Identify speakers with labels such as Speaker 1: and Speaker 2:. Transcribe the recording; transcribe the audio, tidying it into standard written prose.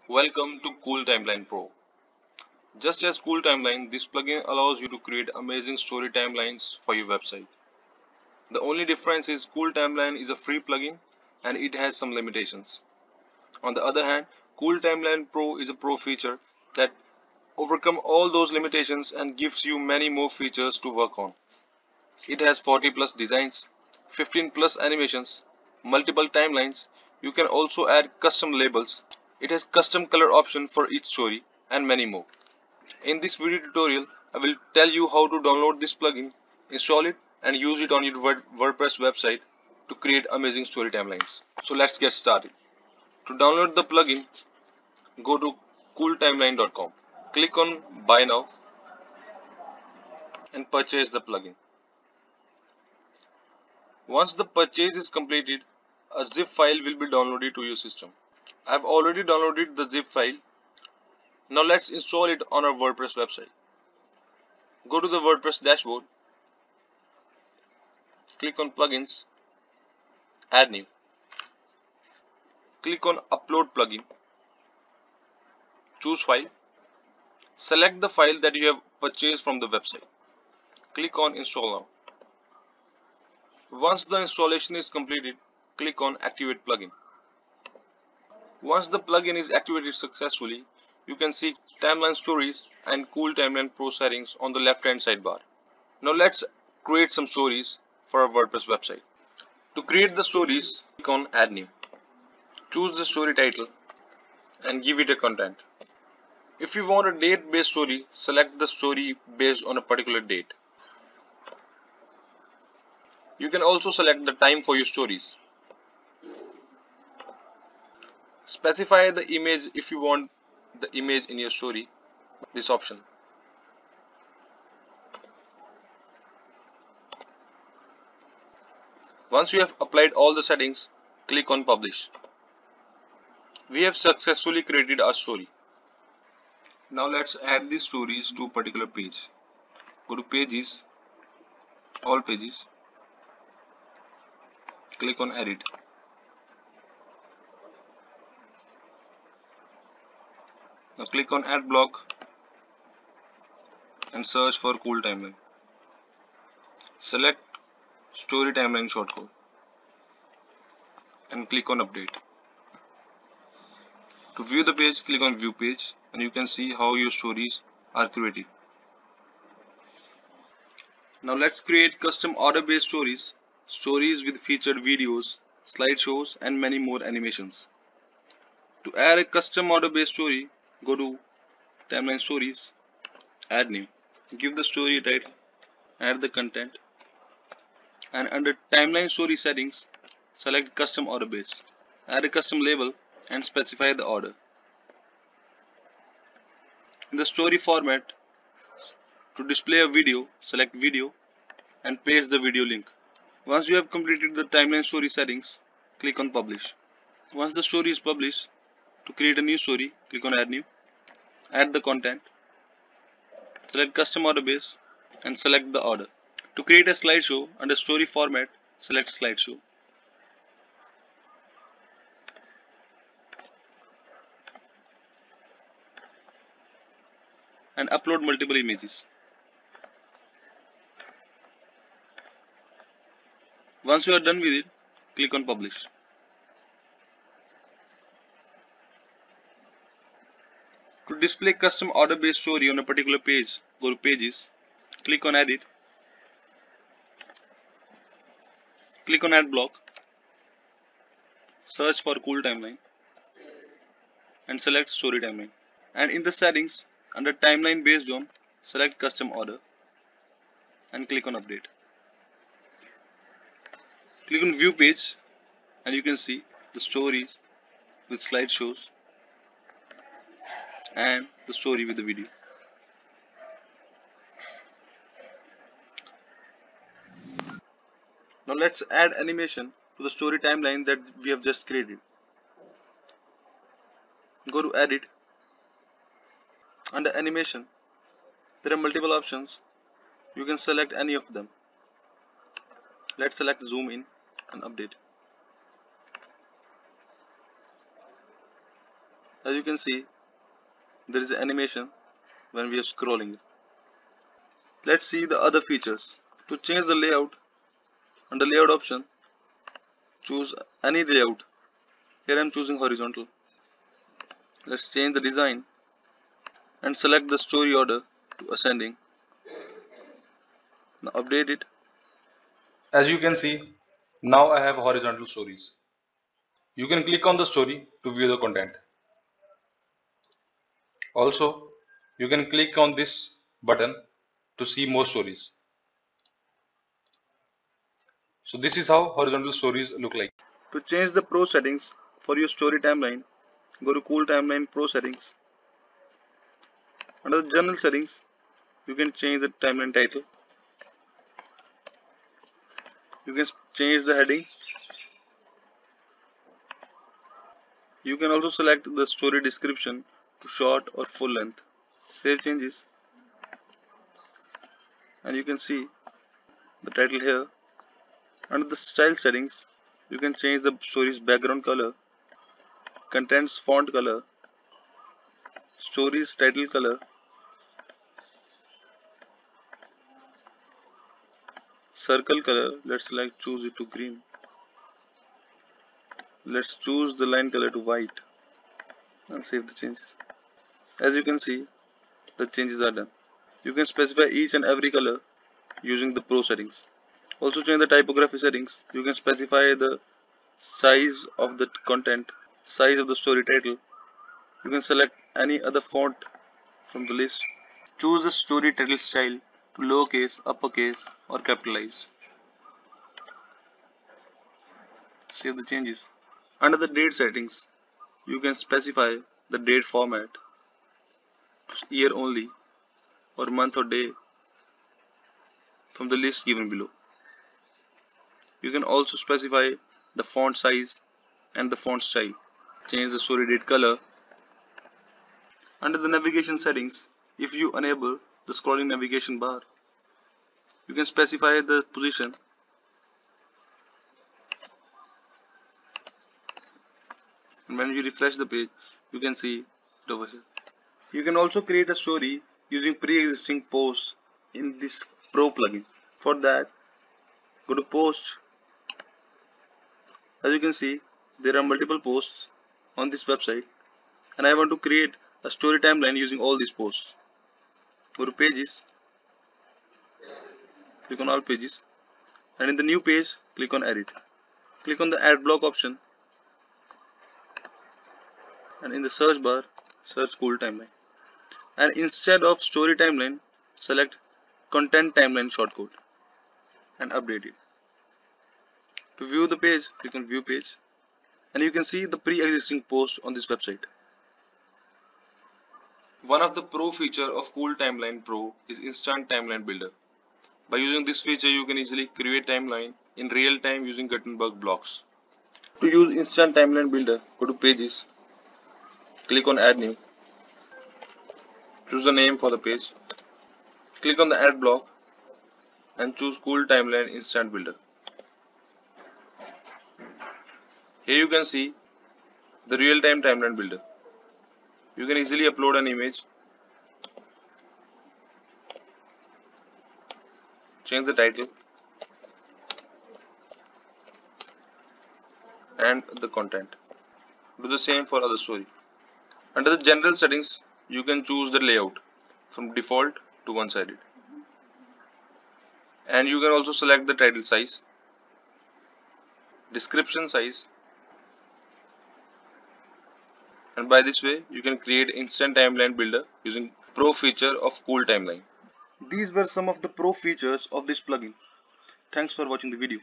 Speaker 1: Welcome to Cool Timeline Pro. Just as Cool Timeline, this plugin allows you to create amazing story timelines for your website. The only difference is Cool Timeline is a free plugin and it has some limitations. On the other hand, Cool Timeline Pro is a pro feature that overcome all those limitations and gives you many more features to work on. It has 40 plus designs, 15 plus animations, multiple timelines. You can also add custom labels. It has custom color option for each story and many more. In this video tutorial, I will tell you how to download this plugin, install it and use it on your WordPress website to create amazing story timelines. So let's get started. To download the plugin, go to cooltimeline.com. Click on Buy Now and purchase the plugin. Once the purchase is completed, a zip file will be downloaded to your system. I have already downloaded the zip file. Now let's install it on our WordPress website. Go to the WordPress dashboard, click on Plugins, Add New. Click on Upload Plugin, choose File, select the file that you have purchased from the website. Click on Install Now. Once the installation is completed, click on Activate Plugin. Once the plugin is activated successfully, you can see Timeline Stories and Cool Timeline Pro settings on the left hand sidebar. Now let's create some stories for our WordPress website. To create the stories, click on Add New. Choose the story title and give it a content. If you want a date based story, select the story based on a particular date. You can also select the time for your stories. Specify the image if you want the image in your story, this option. Once you have applied all the settings, click on Publish. We have successfully created our story. Now let's add these stories to a particular page. Go to Pages, All Pages, click on Edit. Now click on Add Block and search for Cool Timeline. Select Story Timeline shortcode and click on Update. To view the page, click on View Page and you can see how your stories are created. Now let's create custom order-based stories, stories with featured videos, slideshows and many more animations. To add a custom order-based story, go to Timeline Stories, Add New. Give the story a title, add the content, and under Timeline Story Settings, select Custom Order Base. Add a custom label and specify the order. In the story format, to display a video, select Video and paste the video link. Once you have completed the Timeline Story settings, click on Publish. Once the story is published, to create a new story, click on Add New. Add the content, select Custom Order Base and select the order. To create a slideshow under story format, select slideshow. And upload multiple images. Once you are done with it, click on Publish. To display custom order based story on a particular page, go to Pages, click on Edit, click on Add Block, search for Cool Timeline and select Story Timeline. And in the settings, under Timeline based on, select Custom Order and click on Update. Click on View Page and you can see the stories with slideshows and the story with the video. Now let's add animation to the story timeline that we have just created. Go to Edit. Under Animation, there are multiple options. You can select any of them. Let's select Zoom In and Update. As you can see, there is an animation when we are scrolling. Let's see the other features. To change the layout, under layout option, choose any layout. Here I am choosing horizontal. Let's change the design and select the story order to ascending. Now update it. As you can see, now I have horizontal stories. You can click on the story to view the content. Also, you can click on this button to see more stories. So this is how horizontal stories look like. To change the pro settings for your story timeline, go to Cool Timeline Pro settings. Under the general settings, you can change the timeline title. You can change the heading. You can also select the story description to short or full length. Save changes. And you can see the title here. Under the style settings, you can change the story's background color, content's font color, story's title color, circle color. Let's choose it to green. Let's choose the line color to white and save the changes. As you can see, the changes are done. You can specify each and every color using the pro settings. Also change the typography settings. You can specify the size of the content, size of the story title. You can select any other font from the list. Choose the story title style to lowercase, uppercase or capitalize. Save the changes. Under the date settings, you can specify the date format, year only or month or day from the list given below. You can also specify the font size and the font style. Change the story date color. Under the navigation settings, if you enable the scrolling navigation bar, you can specify the position. And when you refresh the page, you can see it over here. You can also create a story using pre-existing posts in this Pro plugin. For that, go to Post. As you can see, there are multiple posts on this website, and I want to create a story timeline using all these posts. Go to Pages, click on All Pages, and in the new page, click on Edit. Click on the Add Block option, and in the search bar, search Cool Timeline. And instead of Story Timeline, select Content Timeline shortcode and update it. To view the page, click on View Page, and you can see the pre-existing post on this website. One of the pro feature of Cool Timeline Pro is Instant Timeline Builder. By using this feature, you can easily create timeline in real time using Gutenberg blocks. To use Instant Timeline Builder, go to Pages, click on Add New, choose the name for the page, click on the Add block and choose Cool Timeline Instant Builder. Here you can see the real-time timeline builder. You can easily upload an image, change the title and the content. Do the same for other story. Under the general settings, you can choose the layout from default to one-sided. And you can also select the title size, description size, and by this way you can create instant timeline builder using pro feature of Cool Timeline. These were some of the pro features of this plugin. Thanks for watching the video.